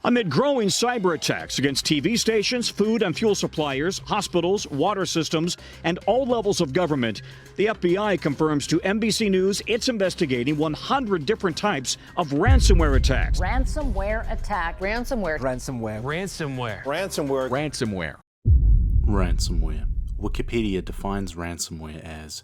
Amid growing cyber attacks against TV stations, food and fuel suppliers, hospitals, water systems, and all levels of government, the FBI confirms to NBC News it's investigating 100 different types of ransomware attacks. Ransomware attack. Ransomware. Ransomware. Ransomware. Ransomware. Ransomware. Ransomware. Wikipedia defines ransomware as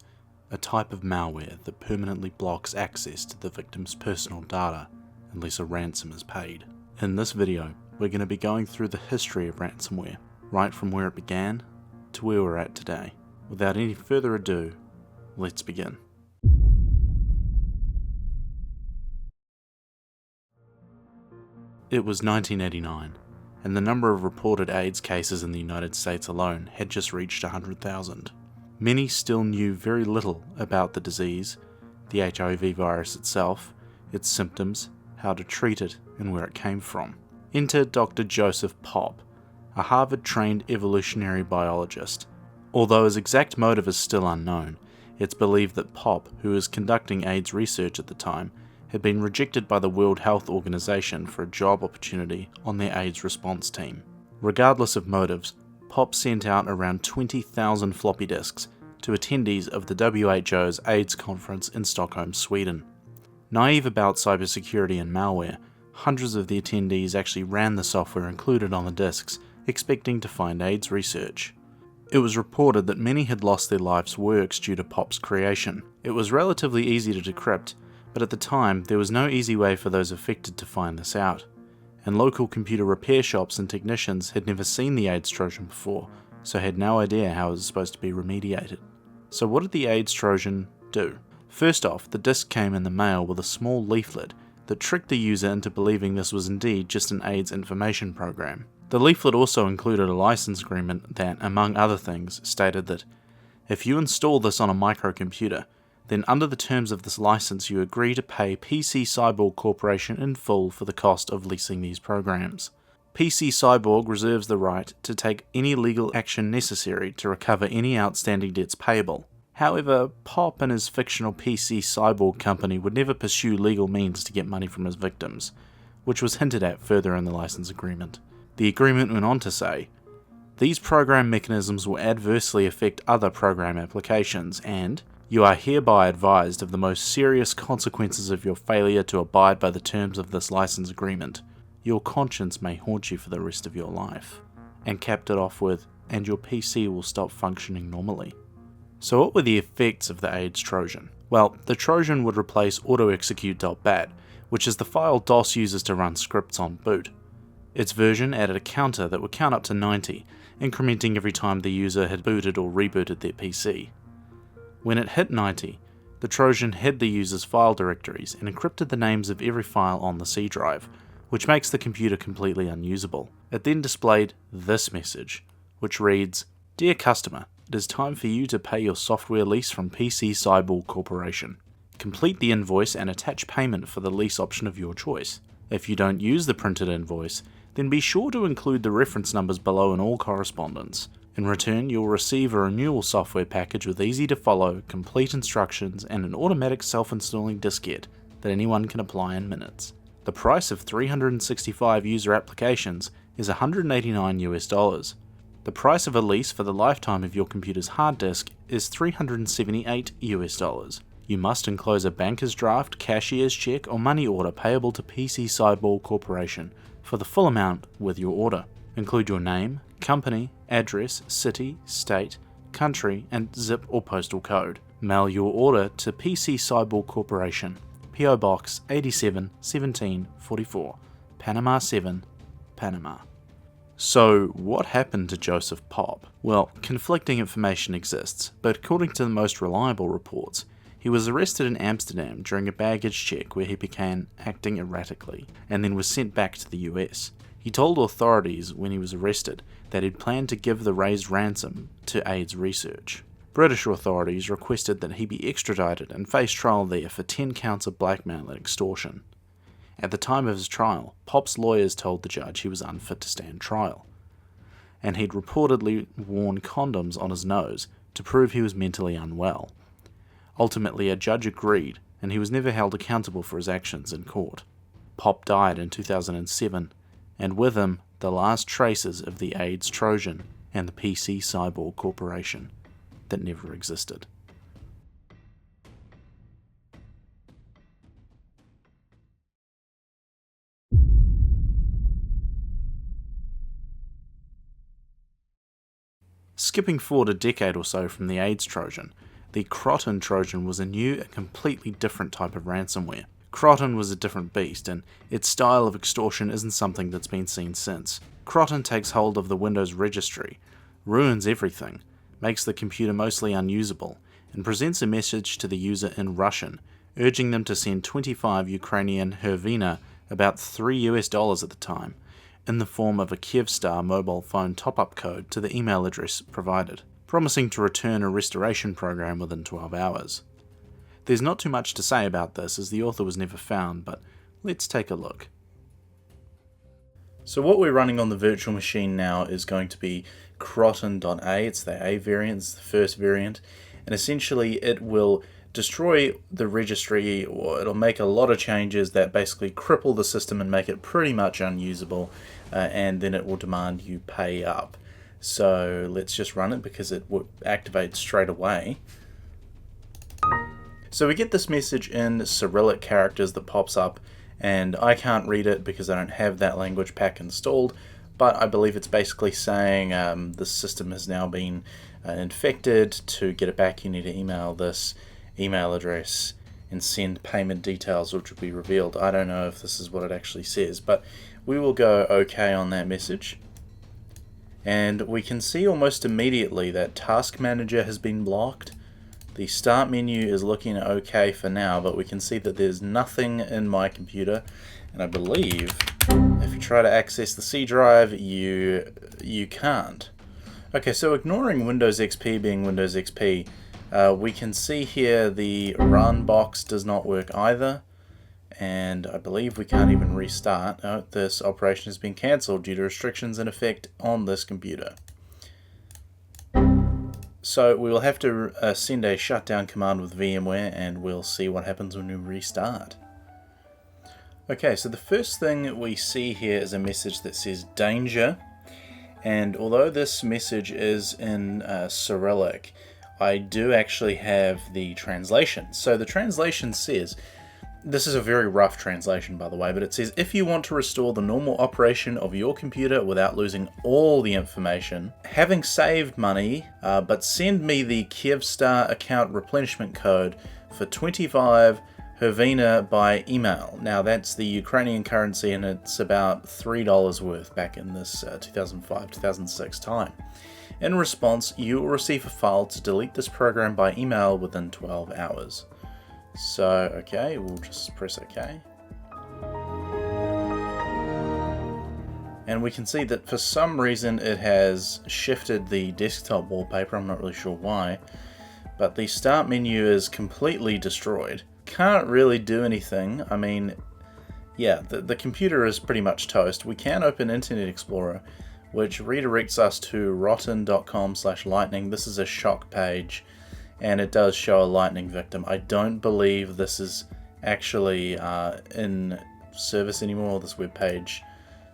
a type of malware that permanently blocks access to the victim's personal data unless a ransom is paid. In this video, we're going to be going through the history of ransomware, right from where it began to where we're at today. Without any further ado, let's begin. It was 1989, and the number of reported AIDS cases in the United States alone had just reached 100,000. Many still knew very little about the disease, the HIV virus itself, its symptoms, how to treat it, and where it came from. Enter Dr. Joseph Popp, a Harvard-trained evolutionary biologist. Although his exact motive is still unknown, it's believed that Popp, who was conducting AIDS research at the time, had been rejected by the World Health Organization for a job opportunity on their AIDS response team. Regardless of motives, Popp sent out around 20,000 floppy disks to attendees of the WHO's AIDS conference in Stockholm, Sweden. Naive about cybersecurity and malware, hundreds of the attendees actually ran the software included on the disks, expecting to find AIDS research. It was reported that many had lost their life's works due to Popp's creation. It was relatively easy to decrypt, but at the time there was no easy way for those affected to find this out, and local computer repair shops and technicians had never seen the AIDS Trojan before, so had no idea how it was supposed to be remediated. So what did the AIDS Trojan do? First off, the disk came in the mail with a small leaflet that tricked the user into believing this was indeed just an AIDS information program. The leaflet also included a license agreement that, among other things, stated that if you install this on a microcomputer, then under the terms of this license you agree to pay PC Cyborg Corporation in full for the cost of leasing these programs. PC Cyborg reserves the right to take any legal action necessary to recover any outstanding debts payable. However, Popp and his fictional PC Cyborg company would never pursue legal means to get money from his victims, which was hinted at further in the license agreement. The agreement went on to say, these program mechanisms will adversely affect other program applications and you are hereby advised of the most serious consequences of your failure to abide by the terms of this license agreement. Your conscience may haunt you for the rest of your life. And capped it off with, and your PC will stop functioning normally. So what were the effects of the AIDS Trojan? Well, the Trojan would replace autoexecute.bat, which is the file DOS uses to run scripts on boot. Its version added a counter that would count up to 90, incrementing every time the user had booted or rebooted their PC. When it hit 90, the Trojan hid the user's file directories and encrypted the names of every file on the C drive, which makes the computer completely unusable. It then displayed this message, which reads, Dear customer, it is time for you to pay your software lease from PC Cyborg Corporation. Complete the invoice and attach payment for the lease option of your choice. If you don't use the printed invoice, then be sure to include the reference numbers below in all correspondence. In return, you'll receive a renewal software package with easy-to-follow, complete instructions and an automatic self-installing diskette that anyone can apply in minutes. The price of 365 user applications is $189 US. The price of a lease for the lifetime of your computer's hard disk is $378 US. You must enclose a banker's draft, cashier's check, or money order payable to PC Cyborg Corporation for the full amount with your order. Include your name, company, address, city, state, country, and zip or postal code. Mail your order to PC Cyborg Corporation, PO Box 87 1744, Panama 7, Panama. So, what happened to Joseph Popp? Well, conflicting information exists, but according to the most reliable reports, he was arrested in Amsterdam during a baggage check where he began acting erratically, and then was sent back to the US. He told authorities when he was arrested that he'd planned to give the raised ransom to AIDS research. British authorities requested that he be extradited and face trial there for 10 counts of blackmail and extortion. At the time of his trial, Popp's lawyers told the judge he was unfit to stand trial, and he'd reportedly worn condoms on his nose to prove he was mentally unwell. Ultimately, a judge agreed, and he was never held accountable for his actions in court. Popp died in 2007, and with him, the last traces of the AIDS Trojan and the PC Cyborg Corporation that never existed. Skipping forward a decade or so from the AIDS Trojan, the Croton Trojan was a new and completely different type of ransomware. Croton was a different beast, and its style of extortion isn't something that's been seen since. Croton takes hold of the Windows registry, ruins everything, makes the computer mostly unusable, and presents a message to the user in Russian, urging them to send 25 Ukrainian hryvnia, about $3 at the time, in the form of a Kyivstar mobile phone top-up code to the email address provided, promising to return a restoration program within 12 hours. There's not too much to say about this as the author was never found, but let's take a look. So what we're running on the virtual machine now is going to be Croton.A. It's the A variant, it's the first variant, and essentially it will destroy the registry, or it'll make a lot of changes that basically cripple the system and make it pretty much unusable, and then it will demand you pay up. So let's just run it because it will activate straight away. So we get this message in Cyrillic characters that pops up, and I can't read it because I don't have that language pack installed, but I believe it's basically saying the system has now been infected. To get it back, you need to email this email address and send payment details, which will be revealed. I don't know if this is what it actually says, but we will go OK on that message. And we can see almost immediately that Task Manager has been blocked. The Start menu is looking OK for now, but we can see that there's nothing in my computer, and I believe if you try to access the C drive, you can't. Okay, so ignoring Windows XP being Windows XP, we can see here the run box does not work either, and I believe we can't even restart. Oh, this operation has been cancelled due to restrictions in effect on this computer. So we will have to send a shutdown command with VMware, and we'll see what happens when we restart. Okay, so the first thing we see here is a message that says danger, and although this message is in Cyrillic, I do actually have the translation. So the translation says, this is a very rough translation by the way, but it says, if you want to restore the normal operation of your computer without losing all the information, having saved money, but send me the Kyivstar account replenishment code for 25 hryvnia by email. Now that's the Ukrainian currency, and it's about $3 worth back in this 2005-2006 time. In response, you will receive a file to delete this program by email within 12 hours. So, okay, we'll just press OK. And we can see that for some reason it has shifted the desktop wallpaper. I'm not really sure why. But the Start menu is completely destroyed. Can't really do anything. I mean, yeah, the computer is pretty much toast. We can open Internet Explorer, which redirects us to rotten.com/lightning. This is a shock page, and it does show a lightning victim. I don't believe this is actually in service anymore. This web page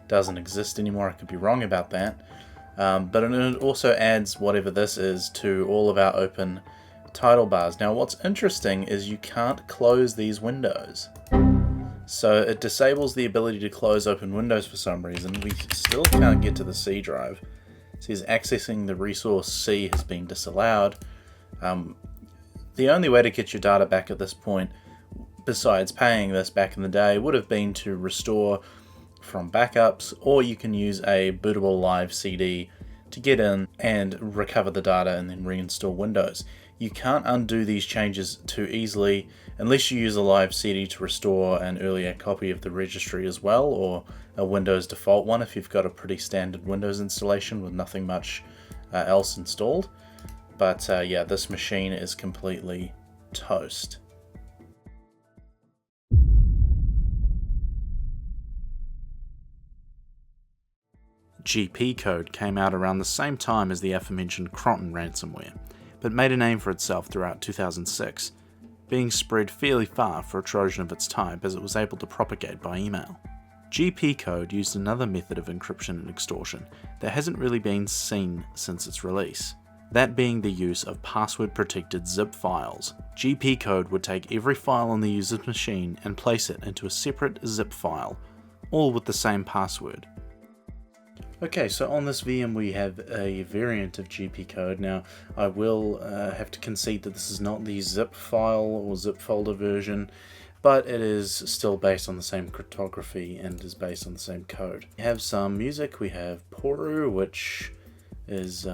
doesn't exist anymore. I could be wrong about that. But it also adds whatever this is to all of our open title bars. Now what's interesting is you can't close these windows. So it disables the ability to close open windows for some reason. We still can't get to the C drive. It says accessing the resource C has been disallowed. The only way to get your data back at this point, besides paying this back in the day, would have been to restore from backups, or you can use a bootable live CD to get in and recover the data and then reinstall Windows. You can't undo these changes too easily unless you use a live CD to restore an earlier copy of the registry as well, or a Windows default one if you've got a pretty standard Windows installation with nothing much else installed. But yeah, this machine is completely toast. GP code came out around the same time as the aforementioned Croton ransomware, but made a name for itself throughout 2006, being spread fairly far for a Trojan of its type as it was able to propagate by email. GP code used another method of encryption and extortion that hasn't really been seen since its release. That being the use of password-protected zip files. GP code would take every file on the user's machine and place it into a separate zip file, all with the same password. Okay, so on this VM we have a variant of GP code. Now, I will have to concede that this is not the zip file or zip folder version, but it is still based on the same cryptography and is based on the same code. We have some music. We have Poru, which is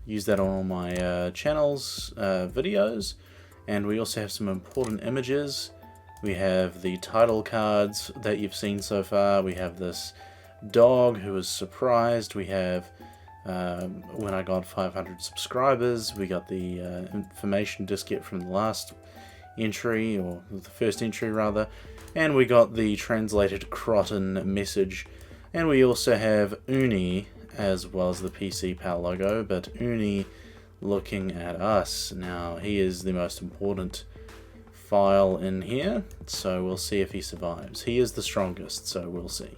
use that on all my channels, videos, and we also have some important images. We have the title cards that you've seen so far. We have this dog who was surprised. We have when I got 500 subscribers. We got the information diskette from the last entry, or the first entry rather, and we got the translated Croton message. And we also have Uni as well as the PC Pal logo, but Uni looking at us. Now, he is the most important file in here, so we'll see if he survives. He is the strongest, so we'll see.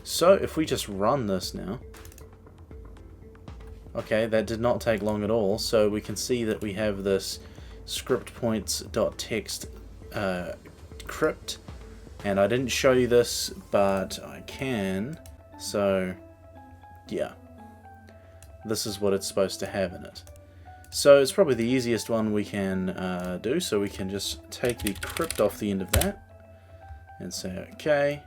So if we just run this now, okay, that did not take long at all. So we can see that we have this script points.txt crypt, and I didn't show you this, but I can. So yeah, this is what it's supposed to have in it. So it's probably the easiest one we can do. So we can just take the crypt off the end of that and say okay,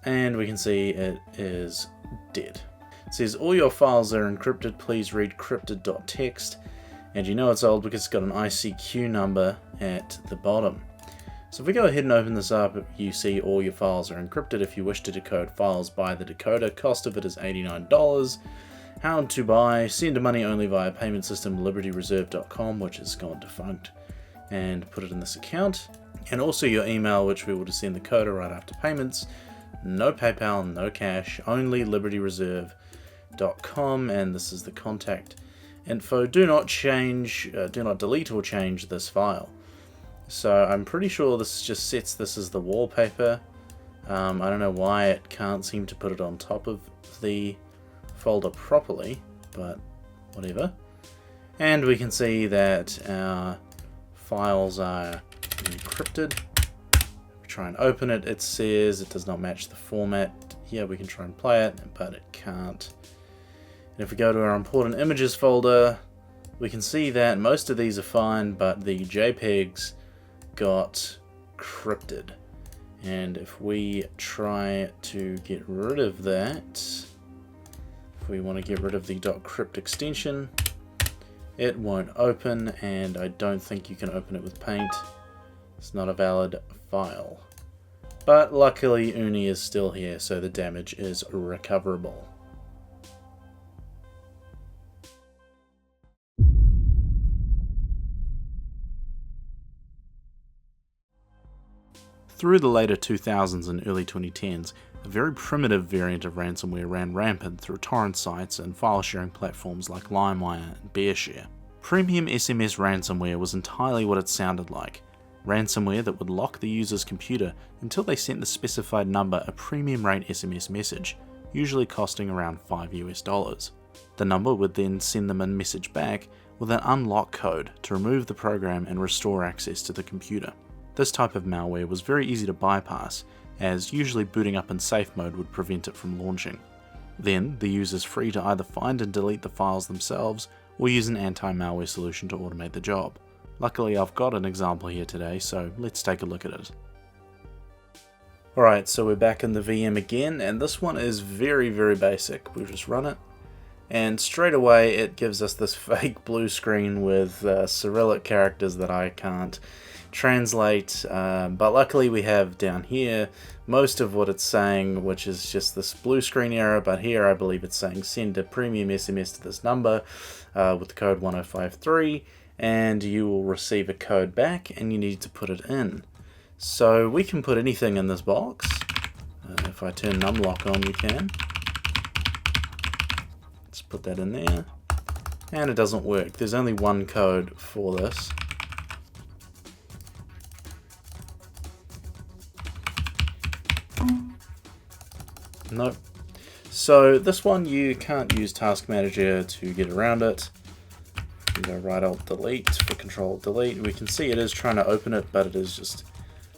and we can see it is dead. It says all your files are encrypted, please read crypted.txt, and you know it's old because it's got an ICQ number at the bottom. So if we go ahead and open this up, you see all your files are encrypted. If you wish to decode files, buy the decoder. Cost of it is $89. How to buy: send money only via payment system libertyreserve.com, which has gone defunct, and put it in this account. And also your email, which we will just send the coder right after payments. No PayPal, no cash, only libertyreserve.com, and this is the contact info. Do not delete or change this file. So I'm pretty sure this just sets this as the wallpaper. I don't know why it can't seem to put it on top of the folder properly, but whatever. And we can see that our files are encrypted. We try and open it, it says it does not match the format. Yeah, we can try and play it, but it can't. And if we go to our important images folder, we can see that most of these are fine, but the JPEGs got crypted. And if we try to get rid of that, if we want to get rid of the .crypt extension, it won't open, and I don't think you can open it with Paint. It's not a valid file. But luckily Uni is still here, so the damage is recoverable. Through the later 2000s and early 2010s, a very primitive variant of ransomware ran rampant through torrent sites and file sharing platforms like LimeWire and BearShare. Premium SMS ransomware was entirely what it sounded like. Ransomware that would lock the user's computer until they sent the specified number a premium rate SMS message, usually costing around $5 US. The number would then send them a message back with an unlock code to remove the program and restore access to the computer. This type of malware was very easy to bypass, as usually booting up in safe mode would prevent it from launching. Then, the user is free to either find and delete the files themselves, or use an anti-malware solution to automate the job. Luckily, I've got an example here today, so let's take a look at it. Alright, so we're back in the VM again, and this one is very, very basic. We'll just run it, and straight away it gives us this fake blue screen with Cyrillic characters that I can't translate, but luckily we have down here most of what it's saying, which is just this blue screen error, but here I believe it's saying send a premium SMS to this number with the code 1053, and you will receive a code back, and you need to put it in. So we can put anything in this box. If I turn numlock on, you can. Let's put that in there, and it doesn't work. There's only one code for this. Nope. So this one you can't use Task Manager to get around it. You go right alt delete for control delete. We can see it is trying to open it, but it is just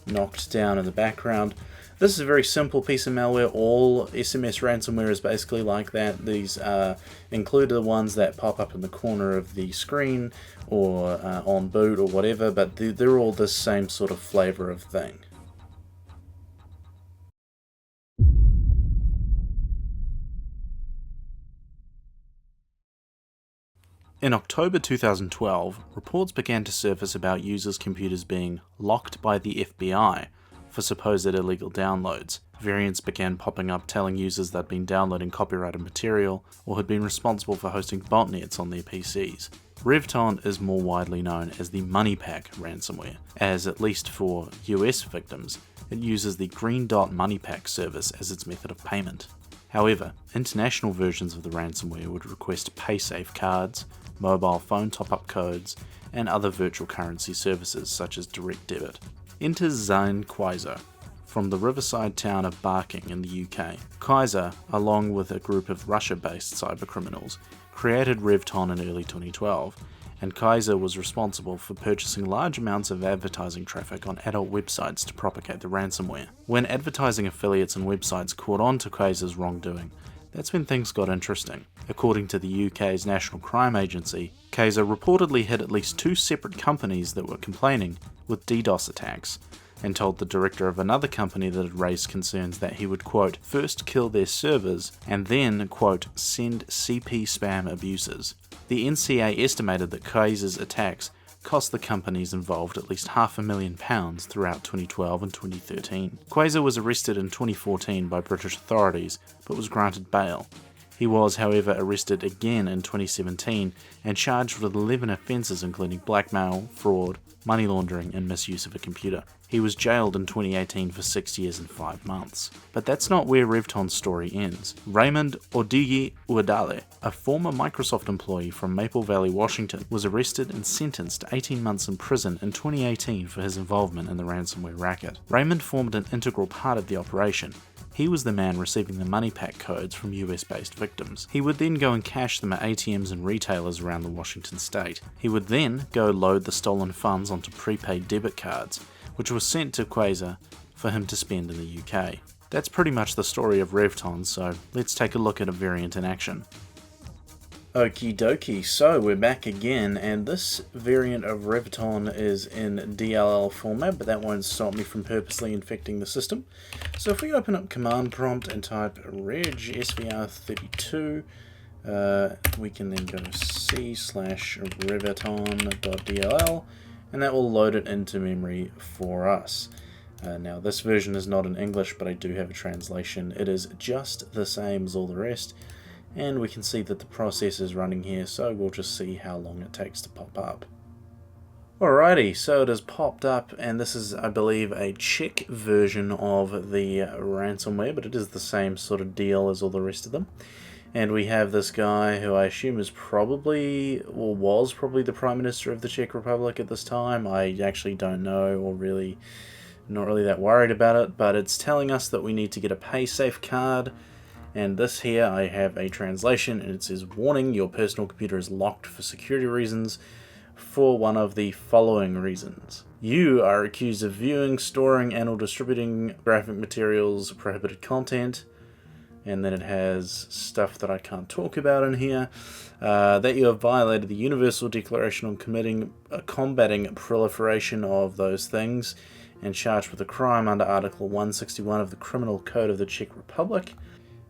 knocked down in the background. This is a very simple piece of malware. All SMS ransomware is basically like that. These include the ones that pop up in the corner of the screen or on boot or whatever, but they're all the same sort of flavor of thing. In October 2012, reports began to surface about users' computers being locked by the FBI for supposed illegal downloads. Variants began popping up telling users they'd been downloading copyrighted material or had been responsible for hosting botnets on their PCs. Revton is more widely known as the Money Pack ransomware, as at least for US victims, it uses the Green Dot Money Pack service as its method of payment. However, international versions of the ransomware would request PaySafe cards, mobile phone top-up codes, and other virtual currency services such as direct debit. Enter Zane Kaiser from the riverside town of Barking in the UK. Kaiser, along with a group of Russia-based cybercriminals, created Revton in early 2012, and Kaiser was responsible for purchasing large amounts of advertising traffic on adult websites to propagate the ransomware. When advertising affiliates and websites caught on to Kaiser's wrongdoing, that's when things got interesting. According to the UK's National Crime Agency, Kaiser reportedly hit at least 2 separate companies that were complaining with DDoS attacks, and told the director of another company that had raised concerns that he would, quote, first kill their servers and then, quote, send CP spam abusers. The NCA estimated that Kaiser's attacks cost the companies involved at least £500,000 throughout 2012 and 2013. Kaiser was arrested in 2014 by British authorities, but was granted bail. He was, however, arrested again in 2017 and charged with 11 offences including blackmail, fraud, money laundering and misuse of a computer. He was jailed in 2018 for 6 years and 5 months. But that's not where Revton's story ends. Raymond Odigi Uadale, a former Microsoft employee from Maple Valley, Washington, was arrested and sentenced to 18 months in prison in 2018 for his involvement in the ransomware racket. Raymond formed an integral part of the operation. He was the man receiving the money pack codes from US-based victims. He would then go and cash them at ATMs and retailers around the Washington state. He would then go load the stolen funds onto prepaid debit cards, which was sent to Kaiser for him to spend in the UK. That's pretty much the story of Revton, so let's take a look at a variant in action. Okie dokie, so we're back again, and this variant of Revton is in DLL format, but that won't stop me from purposely infecting the system. So if we open up command prompt and type reg svr32, we can then go c/reveton.dll, and that will load it into memory for us. Now this version is not in English, but I do have a translation. It is just the same as all the rest. And we can see that the process is running here, so we'll just see how long it takes to pop up. Alrighty, so it has popped up, and this is, I believe, a Czech version of the ransomware, but it is the same sort of deal as all the rest of them. And we have this guy who I assume is probably, or was probably, the Prime Minister of the Czech Republic at this time. I actually don't know, or really, not really that worried about it, but it's telling us that we need to get a PaySafe card. And this here, I have a translation, and it says, warning, your personal computer is locked for security reasons for one of the following reasons. You are accused of viewing, storing, and or distributing graphic materials, prohibited content, and then it has stuff that I can't talk about in here, that you have violated the Universal Declaration on combating proliferation of those things, and charged with a crime under Article 161 of the Criminal Code of the Czech Republic.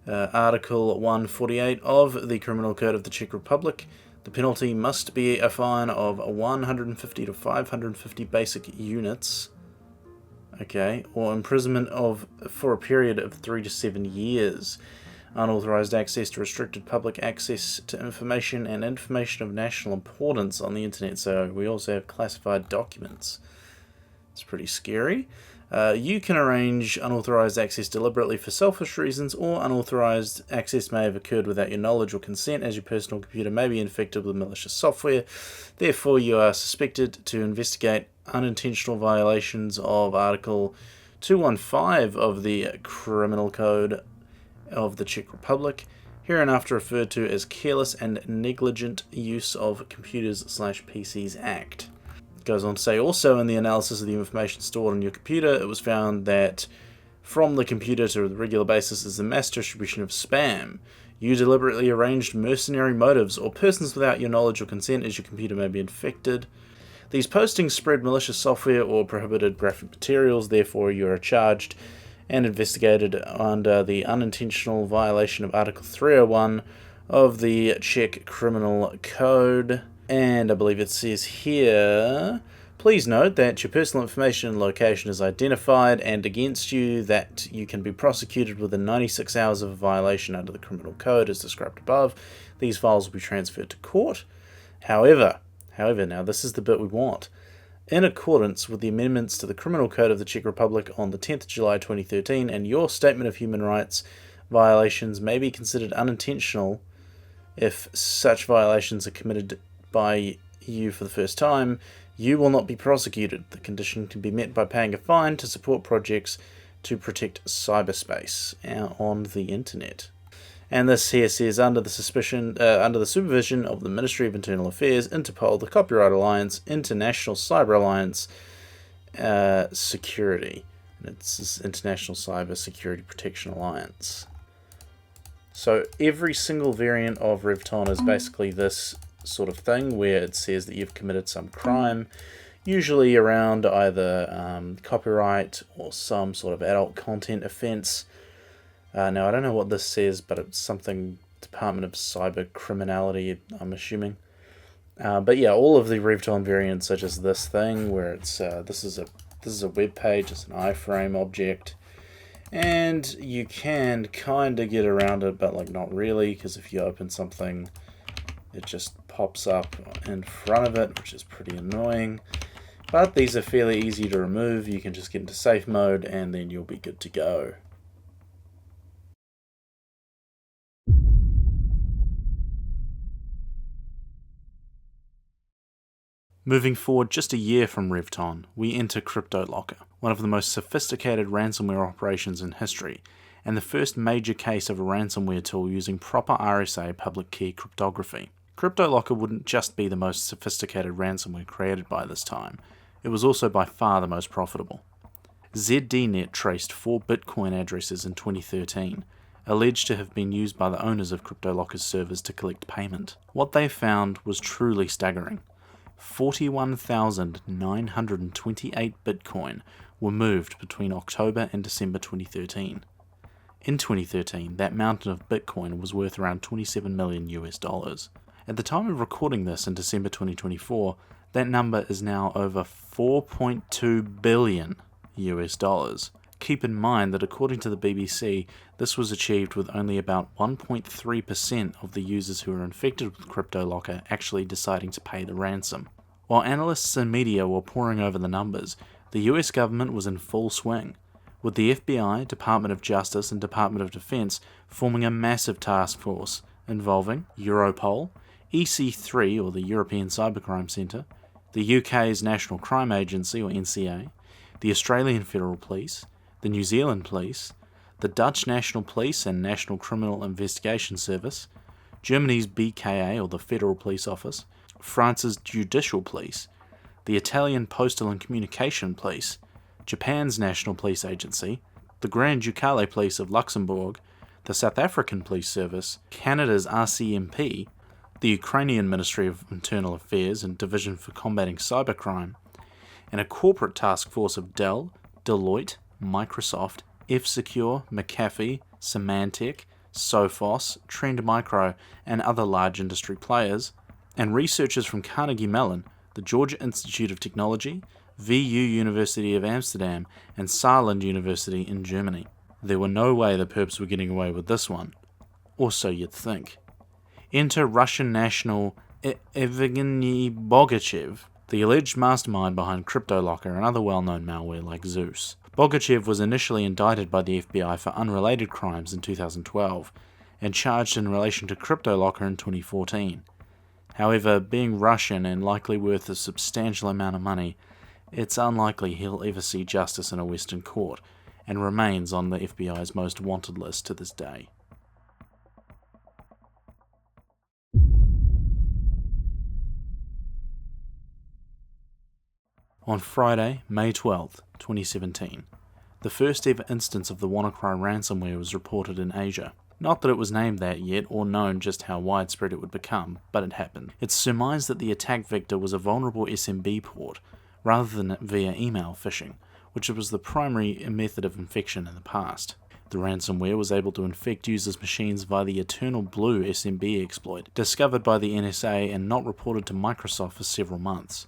Article 148 of the Criminal Code of the Czech Republic. The penalty must be a fine of 150 to 550 basic units, okay, or imprisonment for a period of 3 to 7 years. Unauthorized access to restricted public access to information and information of national importance on the internet. So we also have classified documents. It's pretty scary. You can arrange unauthorized access deliberately for selfish reasons, or unauthorized access may have occurred without your knowledge or consent, as your personal computer may be infected with malicious software. Therefore, you are suspected to investigate unintentional violations of Article 215 of the Criminal Code of the Czech Republic, hereinafter referred to as Careless and Negligent Use of Computers/PCs Act. It goes on to say, also in the analysis of the information stored on your computer, it was found that from the computer to a regular basis is the mass distribution of spam. You deliberately arranged mercenary motives or persons without your knowledge or consent as your computer may be infected. These postings spread malicious software or prohibited graphic materials, therefore you are charged and investigated under the unintentional violation of Article 301 of the Czech Criminal Code. And I believe it says here, please note that your personal information and location is identified and against you, that you can be prosecuted within 96 hours of a violation under the Criminal Code as described above. These files will be transferred to court. However, now this is the bit we want. In accordance with the amendments to the Criminal Code of the Czech Republic on the 10th of July 2013, and your statement of human rights violations may be considered unintentional if such violations are committed by you for the first time, you will not be prosecuted. The condition can be met by paying a fine to support projects to protect cyberspace on the internet. And this here says, under the supervision of the Ministry of Internal Affairs, Interpol, the Copyright Alliance, International Cyber Alliance, Security. And it's International Cyber Security Protection Alliance. So every single variant of Revton is basically this sort of thing, where it says that you've committed some crime, usually around either copyright or some sort of adult content offence. Now, I don't know what this says, but it's something Department of Cyber Criminality, I'm assuming. But yeah, all of the Revton variants are just this thing, where it's this is a web page, it's an iframe object, and you can kind of get around it, but like not really, because if you open something, it just pops up in front of it, which is pretty annoying. But these are fairly easy to remove. You can just get into safe mode, and then you'll be good to go. Moving forward just a year from Revton, we enter CryptoLocker, one of the most sophisticated ransomware operations in history, and the first major case of a ransomware tool using proper RSA public key cryptography. CryptoLocker wouldn't just be the most sophisticated ransomware created by this time, it was also by far the most profitable. ZDNet traced 4 Bitcoin addresses in 2013, alleged to have been used by the owners of CryptoLocker's servers to collect payment. What they found was truly staggering. 41,928 Bitcoin were moved between October and December 2013. In 2013, that mountain of Bitcoin was worth around $27 million US. At the time of recording this in December 2024, that number is now over $4.2 billion US. Keep in mind that according to the BBC, this was achieved with only about 1.3% of the users who were infected with CryptoLocker actually deciding to pay the ransom. While analysts and media were poring over the numbers, the US government was in full swing, with the FBI, Department of Justice and Department of Defense forming a massive task force involving Europol, EC3 or the European Cybercrime Centre, the UK's National Crime Agency or NCA, the Australian Federal Police, the New Zealand Police, the Dutch National Police and National Criminal Investigation Service, Germany's BKA or the Federal Police Office, France's Judicial Police, the Italian Postal and Communication Police, Japan's National Police Agency, the Grand Ducale Police of Luxembourg, the South African Police Service, Canada's RCMP, the Ukrainian Ministry of Internal Affairs and Division for Combating Cybercrime, and a corporate task force of Dell, Deloitte, Microsoft, F-Secure, McAfee, Symantec, Sophos, Trend Micro, and other large industry players, and researchers from Carnegie Mellon, the Georgia Institute of Technology, VU University of Amsterdam, and Saarland University in Germany. There were no way the perps were getting away with this one. Or so you'd think. Enter Russian national Evgeny Bogachev, the alleged mastermind behind CryptoLocker and other well-known malware like Zeus. Bogachev was initially indicted by the FBI for unrelated crimes in 2012 and charged in relation to CryptoLocker in 2014. However, being Russian and likely worth a substantial amount of money, it's unlikely he'll ever see justice in a Western court, and remains on the FBI's most wanted list to this day. On Friday, May 12, 2017, the first ever instance of the WannaCry ransomware was reported in Asia. Not that it was named that yet, or known just how widespread it would become, but it happened. It's surmised that the attack vector was a vulnerable SMB port, rather than via email phishing, which was the primary method of infection in the past. The ransomware was able to infect users' machines via the Eternal Blue SMB exploit, discovered by the NSA and not reported to Microsoft for several months.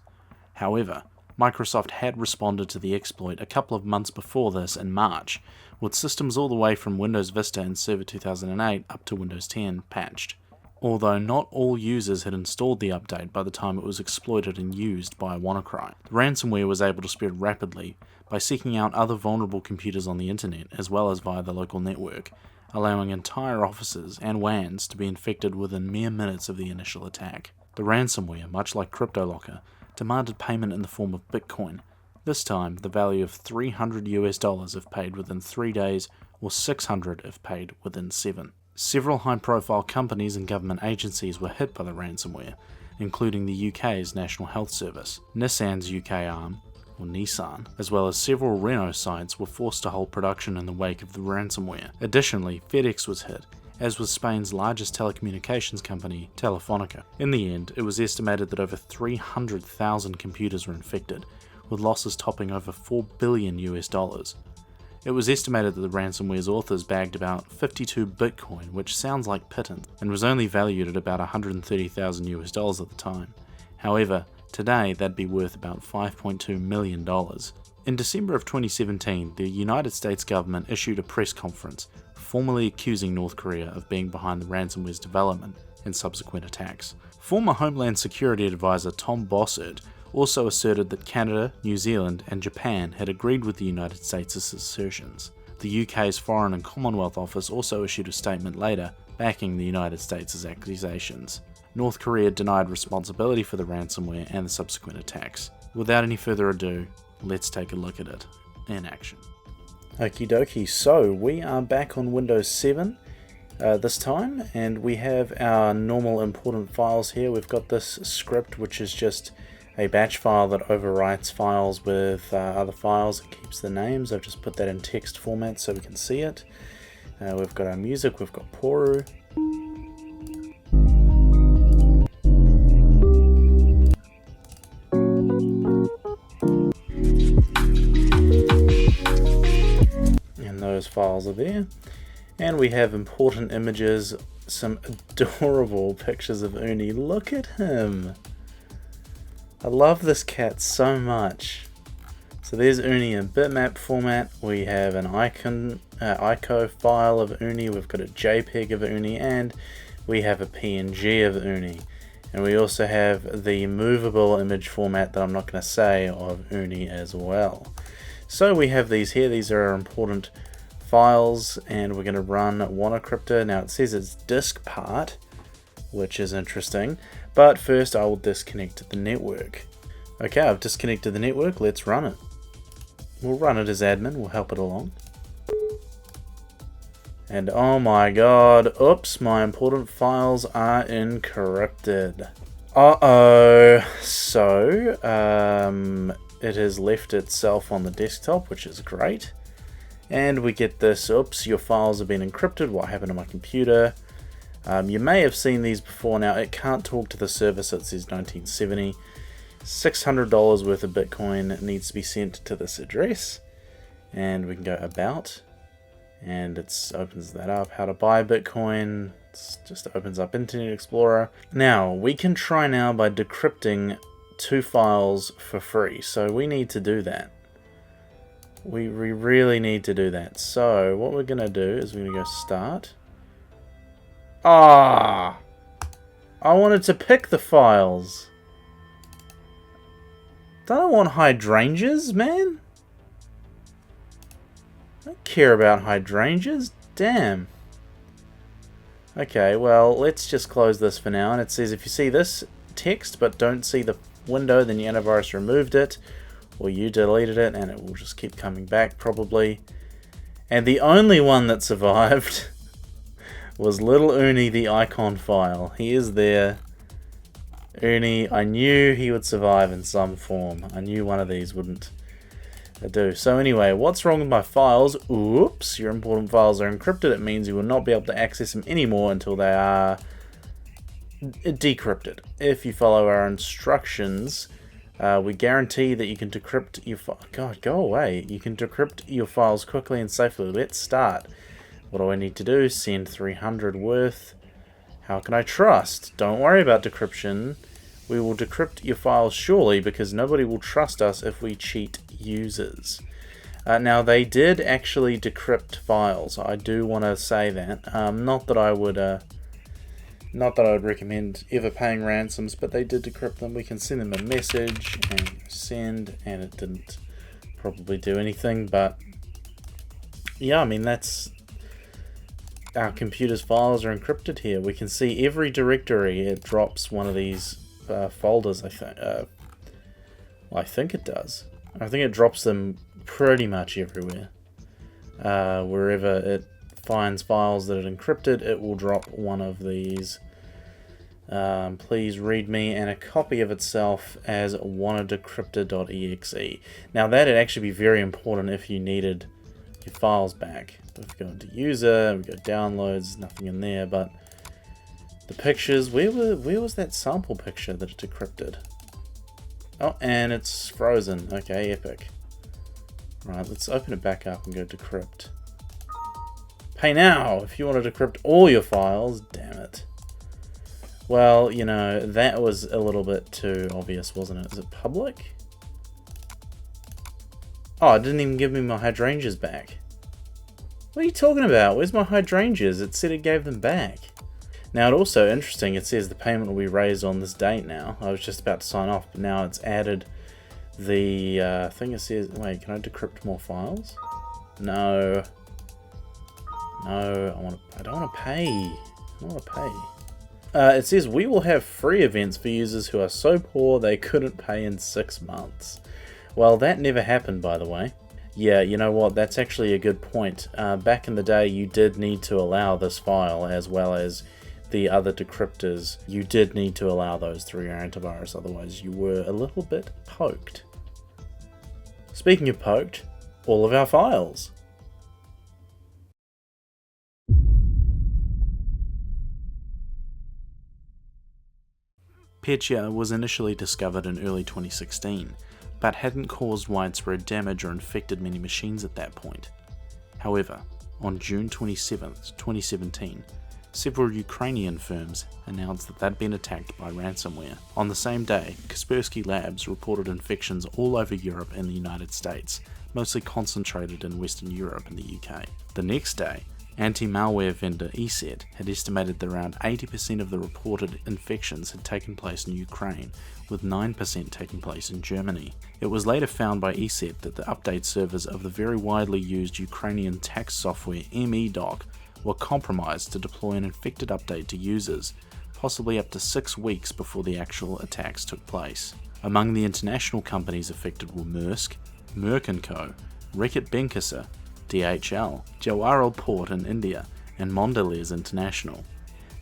However, Microsoft had responded to the exploit a couple of months before this in March, with systems all the way from Windows Vista and Server 2008 up to Windows 10 patched. Although not all users had installed the update by the time it was exploited and used by WannaCry. The ransomware was able to spread rapidly by seeking out other vulnerable computers on the internet as well as via the local network, allowing entire offices and WANs to be infected within mere minutes of the initial attack. The ransomware, much like CryptoLocker, demanded payment in the form of Bitcoin, this time the value of $300 if paid within 3 days or $600 if paid within 7. Several high-profile companies and government agencies were hit by the ransomware, including the UK's National Health Service, Nissan's UK arm, or Nissan, as well as several Renault sites were forced to hold production in the wake of the ransomware. Additionally, FedEx was hit, as was Spain's largest telecommunications company, Telefonica. In the end, it was estimated that over 300,000 computers were infected, with losses topping over $4 billion. It was estimated that the ransomware's authors bagged about 52 Bitcoin, which sounds like pittance, and was only valued at about $130,000 at the time. However, today that'd be worth about $5.2 million. In December of 2017, the United States government issued a press conference, formally accusing North Korea of being behind the ransomware's development and subsequent attacks. Former Homeland Security Advisor Tom Bossert also asserted that Canada, New Zealand, and Japan had agreed with the United States' assertions. The UK's Foreign and Commonwealth Office also issued a statement later, backing the United States' accusations. North Korea denied responsibility for the ransomware and the subsequent attacks. Without any further ado, let's take a look at it in action. Okie dokie, so we are back on Windows 7 this time, and we have our normal important files here. We've got this script which is just a batch file that overwrites files with other files and keeps the names. I've just put that in text format so we can see it. We've got our music, we've got Poru. Those files are there, and we have important images, some adorable pictures of Uni. Look at him. I love this cat so much. So there's Uni in bitmap format. We have an ICO file of Uni, we've got a JPEG of Uni, and we have a PNG of Uni. And we also have the movable image format that I'm not going to say of Uni as well. So we have these here. These are our important files, and we're going to run WannaCryptor. Now it says it's disk part, which is interesting, but first I will disconnect the network. Okay, I've disconnected the network, let's run it. We'll run it as admin, we'll help it along. And oh my god, oops, my important files are encrypted. Uh-oh. So, it has left itself on the desktop, which is great. And we get this, oops, your files have been encrypted, what happened to my computer? You may have seen these before. Now, it can't talk to the server, so it says 1970. $600 worth of Bitcoin needs to be sent to this address. And we can go about, and it opens that up. How to buy Bitcoin, it just opens up Internet Explorer. Now, we can try now by decrypting 2 files for free, so we need to do that. We really need to do that. So what we're going to do is we're going to go start. I wanted to pick the files. Don't I want hydrangeas, man? I don't care about hydrangeas. Damn. Okay, well, let's just close this for now. And it says if you see this text but don't see the window, then your antivirus removed it, or you deleted it, and it will just keep coming back probably. And the only one that survived was little Uni, the icon file. He is there. Ernie, I knew he would survive in some form. I knew one of these wouldn't do. So anyway, what's wrong with my files? Oops, your important files are encrypted. It means you will not be able to access them anymore until they are decrypted. If you follow our instructions, we guarantee that you can decrypt your God, go away. You can decrypt your files quickly and safely. Let's start. What do I need to do? Send 300 worth. How can I trust? Don't worry about decryption. We will decrypt your files surely, because nobody will trust us if we cheat users. Now, they did actually decrypt files. I do want to say that. Not that I would recommend ever paying ransoms, but they did decrypt them. We can send them a message and send, and it didn't probably do anything. But yeah, I mean, that's our computer's files are encrypted here. We can see every directory. It drops one of these folders. I think it does. I think it drops them pretty much everywhere. Wherever it finds files that are encrypted, it will drop one of these. Please read me, and a copy of itself as wannadecrypted.exe. Now that'd actually be very important if you needed your files back. If we go into user, we go downloads, nothing in there, but the pictures, where was that sample picture that it decrypted? Oh, and it's frozen. Okay, epic. Right, let's open it back up and go decrypt. Pay now if you want to decrypt all your files. Damn it. Well, you know, that was a little bit too obvious, wasn't it? Is it public? Oh, it didn't even give me my hydrangeas back. What are you talking about? Where's my hydrangeas? It said it gave them back. Now, it's also interesting, it says the payment will be raised on this date now. I was just about to sign off, but now it's added the thing that says... Wait, can I decrypt more files? No. No, I don't want to pay. I don't want to pay. It says, we will have free events for users who are so poor they couldn't pay in 6 months. Well, that never happened, by the way. Yeah, you know what, that's actually a good point. Back in the day, you did need to allow this file, as well as the other decryptors. You did need to allow those through your antivirus, otherwise you were a little bit poked. Speaking of poked, all of our files. Petya was initially discovered in early 2016, but hadn't caused widespread damage or infected many machines at that point. However, on June 27, 2017, several Ukrainian firms announced that they'd been attacked by ransomware. On the same day, Kaspersky Labs reported infections all over Europe and the United States, mostly concentrated in Western Europe and the UK. The next day, anti-malware vendor ESET had estimated that around 80% of the reported infections had taken place in Ukraine, with 9% taking place in Germany. It was later found by ESET that the update servers of the very widely used Ukrainian tax software MEDoc were compromised to deploy an infected update to users, possibly up to 6 weeks before the actual attacks took place. Among the international companies affected were Maersk, Merck & Co., Reckitt Benckiser, DHL, Jawahar Port in India, and Mondelez International.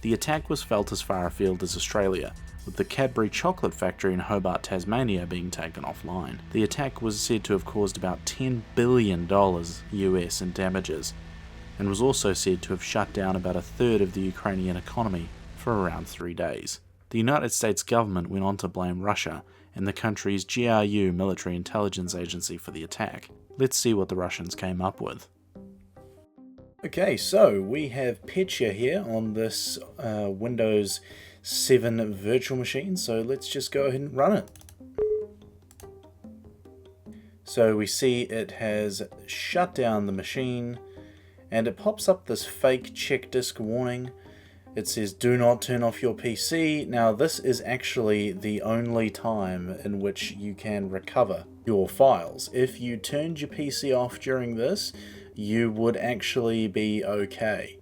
The attack was felt as far afield as Australia, with the Cadbury chocolate factory in Hobart, Tasmania being taken offline. The attack was said to have caused about $10 billion US in damages, and was also said to have shut down about a third of the Ukrainian economy for around 3 days. The United States government went on to blame Russia and the country's GRU military intelligence agency for the attack. Let's see what the Russians came up with. Okay, so we have Petya here on this Windows 7 virtual machine, so let's just go ahead and run it. So we see it has shut down the machine, and it pops up this fake check disk warning. It says, do not turn off your PC. Now this is actually the only time in which you can recover your files. If you turned your PC off during this, you would actually be okay.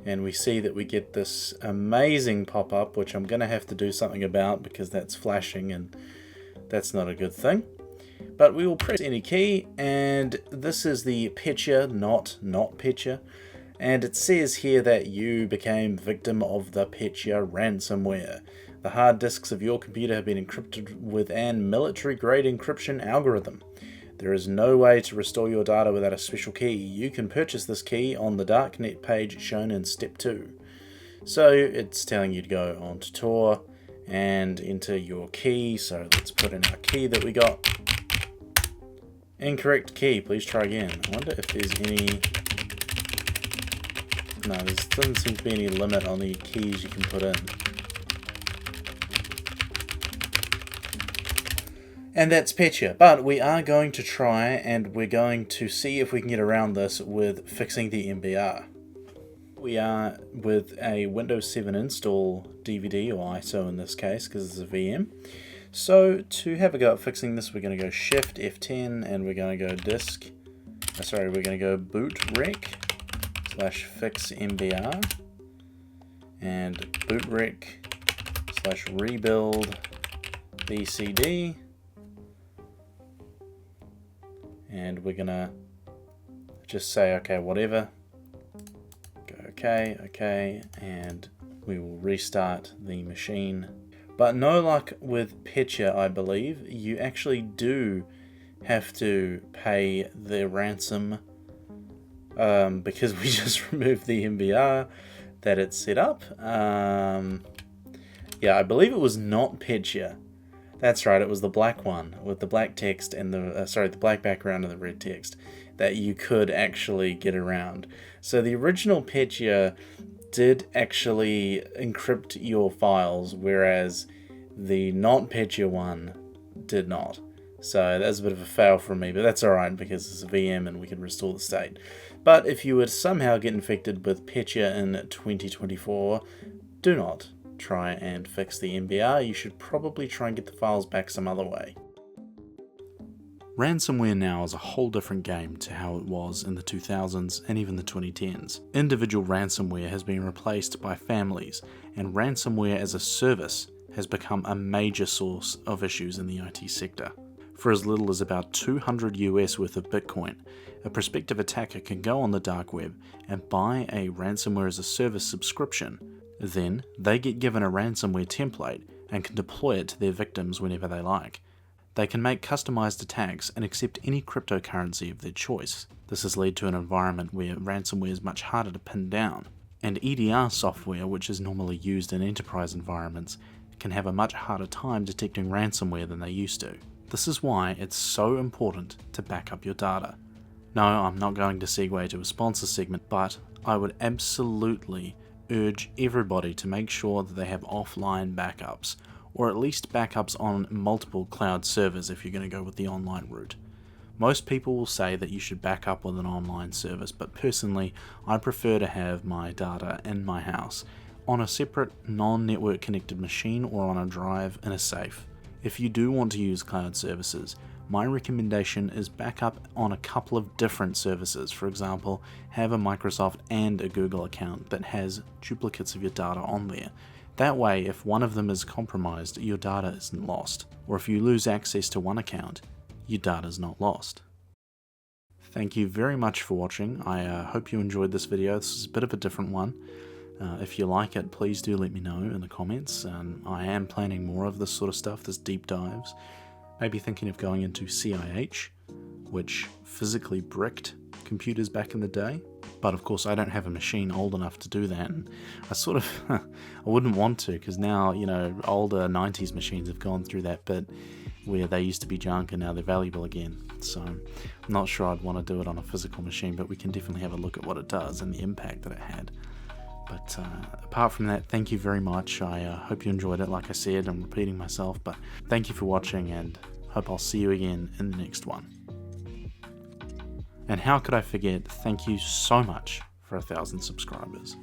And we see that we get this amazing pop-up, which I'm going to have to do something about because that's flashing and that's not a good thing. But we will press any key, and this is the Petya, not Petya. And it says here that you became victim of the Petya ransomware. The hard disks of your computer have been encrypted with an military-grade encryption algorithm. There is no way to restore your data without a special key. You can purchase this key on the darknet page shown in step 2. So it's telling you to go onto Tor and enter your key. So let's put in our key that we got. Incorrect key. Please try again. I wonder if there's any... No, there doesn't seem to be any limit on the keys you can put in. And that's Petya, but we are going to try and we're going to see if we can get around this with fixing the MBR. We are with a Windows 7 install DVD, or ISO in this case, because it's a VM. So to have a go at fixing this, we're going to go Shift F10 and we're going to go we're going to go bootrec/fix MBR and bootrec/rebuild BCD. And we're gonna just say, okay, whatever. Go okay, and we will restart the machine. But no luck with Petya, I believe. You actually do have to pay the ransom because we just removed the MBR that it set up. Yeah, I believe it was not Petya. That's right, it was the black one with the black text and the black background and the red text that you could actually get around. So the original Petya did actually encrypt your files, whereas the not Petya one did not. So that's a bit of a fail from me, but that's alright because it's a VM and we can restore the state. But if you would somehow get infected with Petya in 2024, do not try and fix the MBR. You should probably try and get the files back some other way. Ransomware now is a whole different game to how it was in the 2000s and even the 2010s. Individual ransomware has been replaced by families, and ransomware as a service has become a major source of issues in the IT sector. For as little as about $200 US worth of Bitcoin, a prospective attacker can go on the dark web and buy a ransomware as a service subscription. Then, they get given a ransomware template and can deploy it to their victims whenever they like. They can make customized attacks and accept any cryptocurrency of their choice. This has led to an environment where ransomware is much harder to pin down, and EDR software, which is normally used in enterprise environments, can have a much harder time detecting ransomware than they used to. This is why it's so important to back up your data. No, I'm not going to segue to a sponsor segment, but I would absolutely urge everybody to make sure that they have offline backups, or at least backups on multiple cloud servers if you're going to go with the online route. Most people will say that you should back up with an online service, but personally I prefer to have my data in my house on a separate non-network connected machine or on a drive in a safe. If you do want to use cloud services, my recommendation is backup on a couple of different services. For example, have a Microsoft and a Google account that has duplicates of your data on there. That way, if one of them is compromised, your data isn't lost. Or if you lose access to one account, your data is not lost. Thank you very much for watching. I hope you enjoyed this video. This is a bit of a different one. If you like it, please do let me know in the comments. I am planning more of this sort of stuff, this deep dives. Maybe thinking of going into CIH, which physically bricked computers back in the day. But of course I don't have a machine old enough to do that, and I wouldn't want to, because now, you know, older 90s machines have gone through that bit where they used to be junk and now they're valuable again. So I'm not sure I'd want to do it on a physical machine, but we can definitely have a look at what it does and the impact that it had. But apart from that, thank you very much. I hope you enjoyed it. Like I said, I'm repeating myself, but thank you for watching, and hope I'll see you again in the next one. And how could I forget, thank you so much for 1,000 subscribers.